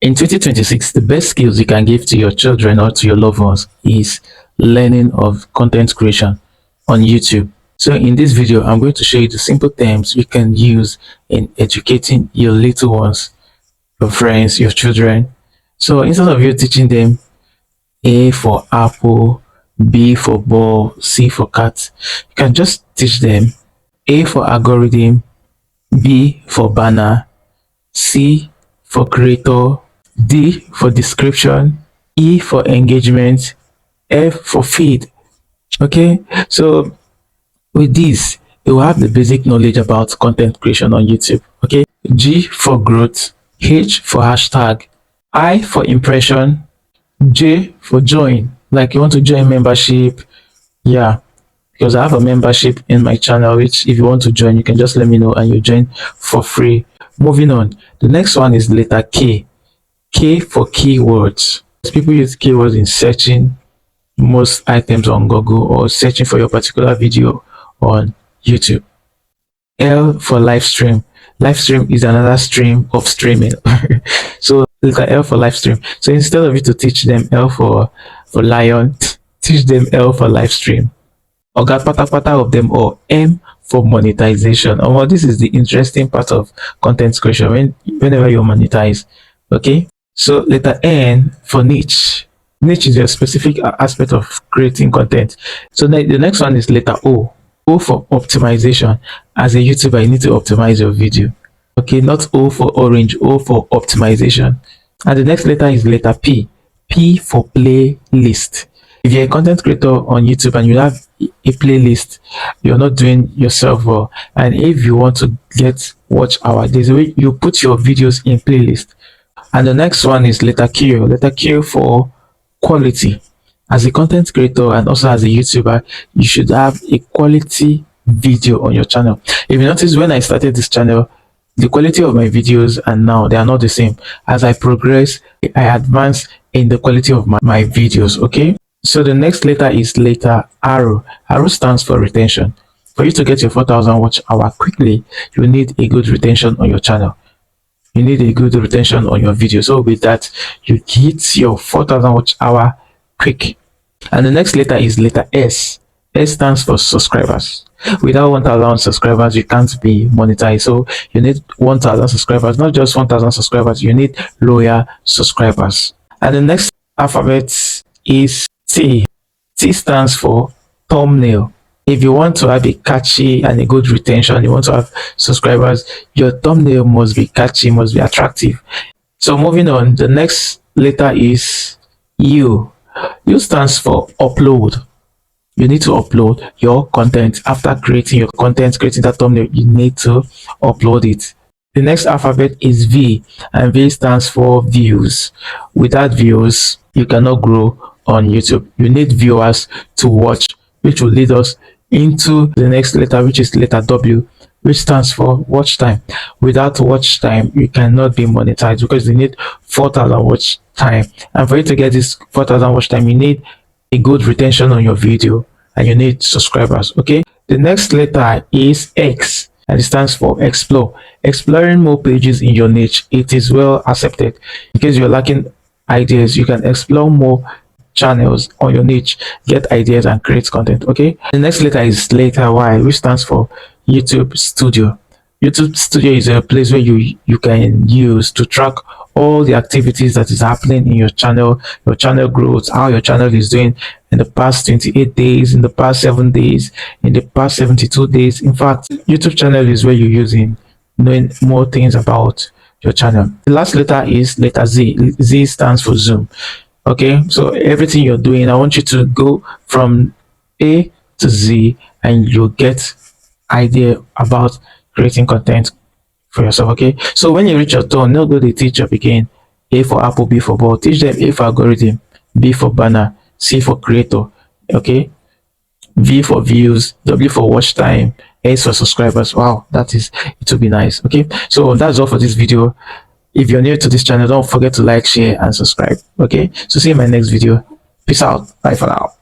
In 2026, the best skills you can give to your children or to your loved ones is learning of content creation on YouTube. So in this video, I'm going to show you the simple terms you can use in educating your little ones, your friends, your children. So instead of you teaching them A for apple, B for ball, C for cat, you can just teach them A for algorithm, B for banner, C for creator, D for description, E for engagement, F for feed. Okay, so with this, you will have the basic knowledge about content creation on YouTube. Okay, G for growth, H for hashtag, I for impression, J for join. Like you want to join membership, yeah, because I have a membership in my channel, which if you want to join, you can just let me know and you join for free. Moving on, the next one is letter K. K for keywords. People use keywords in searching most items on Google or searching for your particular video on YouTube. L for live stream. Live stream is another stream of streaming. So letter L for live stream. So instead of you to teach them L for lion, teach them L for live stream. Or got pata of them, or M for monetization. Oh, this is the interesting part of content creation whenever you monetize. Okay, so letter N for niche. Niche is a specific aspect of creating content. So the next one is letter O. O for optimization. As a YouTuber, you need to optimize your video. Okay, not O for orange, O for optimization. And the next letter is letter P. P for playlist. If you're a content creator on YouTube and you have a playlist, you're not doing yourself well. And if you want to get watch hour, there's a way you put your videos in playlist. And the next one is letter Q. Letter Q for quality. As a content creator and also as a YouTuber, you should have a quality video on your channel. If you notice, when I started this channel, the quality of my videos and now they are not the same. As I progress, I advance in the quality of my videos. Okay, so the next letter is letter R. R stands for retention. For you to get your 4,000 watch hour quickly, you need a good retention on your channel. You need a good retention on your video. So with that, you hit your 4,000 watch hour quick. And the next letter is letter S. S stands for subscribers. Without 1,000 subscribers, you can't be monetized. So you need 1,000 subscribers, not just 1,000 subscribers. You need loyal subscribers. And the next alphabet is T. T stands for thumbnail. If you want to have a catchy and a good retention, you want to have subscribers, your thumbnail must be catchy, must be attractive. So moving on, the next letter is U. U stands for upload. You need to upload your content. After creating your content, creating that thumbnail, you need to upload it. The next alphabet is V, and V stands for views. Without views, you cannot grow on YouTube. You need viewers to watch, which will lead us into the next letter, which is letter W, which stands for watch time. Without watch time, you cannot be monetized because you need 4,000 watch time. And for you to get this 4,000 watch time, you need a good retention on your video and you need subscribers. Okay, the next letter is X, and it stands for explore. Exploring more pages in your niche. It is well accepted. In case you're lacking ideas, you can explore more channels on your niche, get ideas and create content. Okay, the next letter is letter Y, which stands for YouTube Studio. YouTube Studio is a place where you can use to track all the activities that is happening in your channel growth, how your channel is doing in the past 28 days, in the past 7 days, in the past 72 days. In fact, YouTube channel is where you're using knowing more things about your channel. The last letter is letter Z. Z stands for Zoom. Okay, so everything you're doing, I want you to go from A to Z and you'll get idea about creating content for yourself. Okay, so when you reach your turn, not go to teach up again. A for apple, B for ball. Teach them A for algorithm, B for banner, C for creator. Okay, V for views, W for watch time, S for subscribers. Wow, it will be nice. Okay, so that's all for this video. If you're new to this channel, don't forget to like, share and subscribe. Okay, so see you in my next video. Peace out. Bye for now.